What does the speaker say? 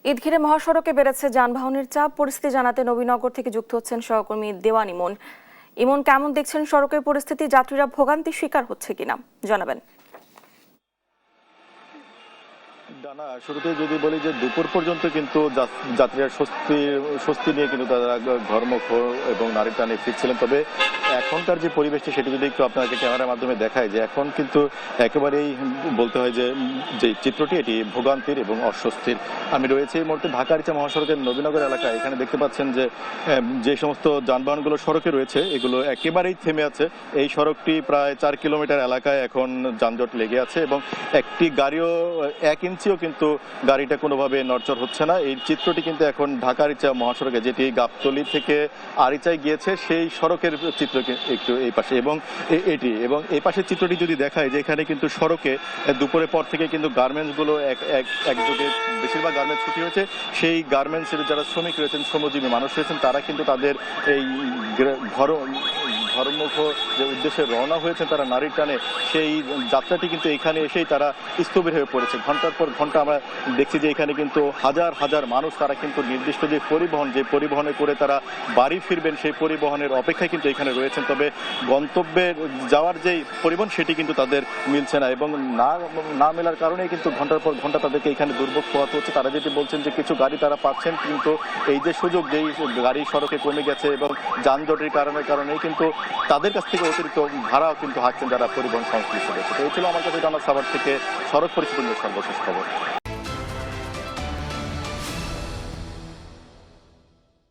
ঈদ ঘিরে মহাসড়কে বেড়েছে যানবাহনের চাপ। পরিস্থিতি জানাতে নবীনগর থেকে যুক্ত হচ্ছেন সহকর্মী দেওয়ান ইমন। ইমন, কেমন দেখছেন সড়কের পরিস্থিতি? যাত্রীরা ভোগান্তির শিকার হচ্ছে কিনা জানাবেন। ডানা, শুরুতে যদি বলি যে দুপুর পর্যন্ত কিন্তু যাত্রীরা স্বস্তি নিয়ে কিন্তু তারা ঘরমুখ এবং নারী টানে ফিরছিলেন। তবে এখনকার যে পরিবেশটি সেটি যদি একটু আপনাকে ক্যামেরার মাধ্যমে দেখায়, যে এখন কিন্তু একেবারেই বলতে হয় যে যে চিত্রটি এটি ভোগান্তির এবং অস্বস্তির। আমি রয়েছে এই মুহূর্তে ঢাকা-আরিচা মহাসড়কের নবীনগর এলাকায়। এখানে দেখতে পাচ্ছেন যে যে সমস্ত যানবাহনগুলো সড়কে রয়েছে এগুলো একেবারেই থেমে আছে। এই সড়কটি প্রায় 4 কিলোমিটার এলাকায় এখন যানজট লেগে আছে এবং একটি গাড়িও 1 ইঞ্চিও কিন্তু গাড়িটা কোনোভাবে নড়চড় হচ্ছে না। এই চিত্রটি কিন্তু এখন ঢাকা-আরিচা মহাসড়কে, যেটি গাবতলী থেকে আরিচায় গিয়েছে, সেই সড়কের চিত্র একটু এই পাশে এবং এটি এবং এই পাশের চিত্রটি যদি দেখায় যে এখানে কিন্তু সড়কে দুপুরের পর থেকে কিন্তু গার্মেন্টসগুলো একযোগে বেশিরভাগ গার্মেন্টস ছুটি হয়েছে। সেই গার্মেন্টসের যারা শ্রমিক রয়েছেন, শ্রমজীবী মানুষ রয়েছেন, তারা কিন্তু তাদের এই ঘরমুখ যে উদ্দেশ্যে রওনা হয়েছেন তারা নারীর টানে, সেই যাত্রাটি কিন্তু এখানে এসেই তারা স্থবির হয়ে পড়েছে। ঘন্টার পর ঘন্টা আমরা দেখছি যে এখানে কিন্তু হাজার হাজার মানুষ, তারা কিন্তু নির্দিষ্ট যে পরিবহনে করে তারা বাড়ি ফিরবেন, সেই পরিবহনের অপেক্ষায় কিন্তু এখানে রয়েছেন। তবে গন্তব্যে যাওয়ার যেই পরিবহন সেটি কিন্তু তাদের মিলছে না এবং না মেলার কারণে কিন্তু ঘন্টার পর ঘন্টা তাদেরকে এখানে দুর্ভোগ পোহাতে হচ্ছে। তারা যেটি বলছেন যে কিছু গাড়ি তারা পাচ্ছেন, কিন্তু এই যে সুযোগ, যেই গাড়ি সড়কে কমে গেছে এবং যানজটের কারণেই কিন্তু তাদের কাছ থেকে অতিরিক্ত ভাড়াও কিন্তু হাঁকছেন যারা পরিবহন সংশ্লিষ্ট রয়েছে। তো এই ছিল আমার কাছে জানা সাভার থেকে সড়ক পরিস্থিতি নিয়ে সর্বশেষ খবর।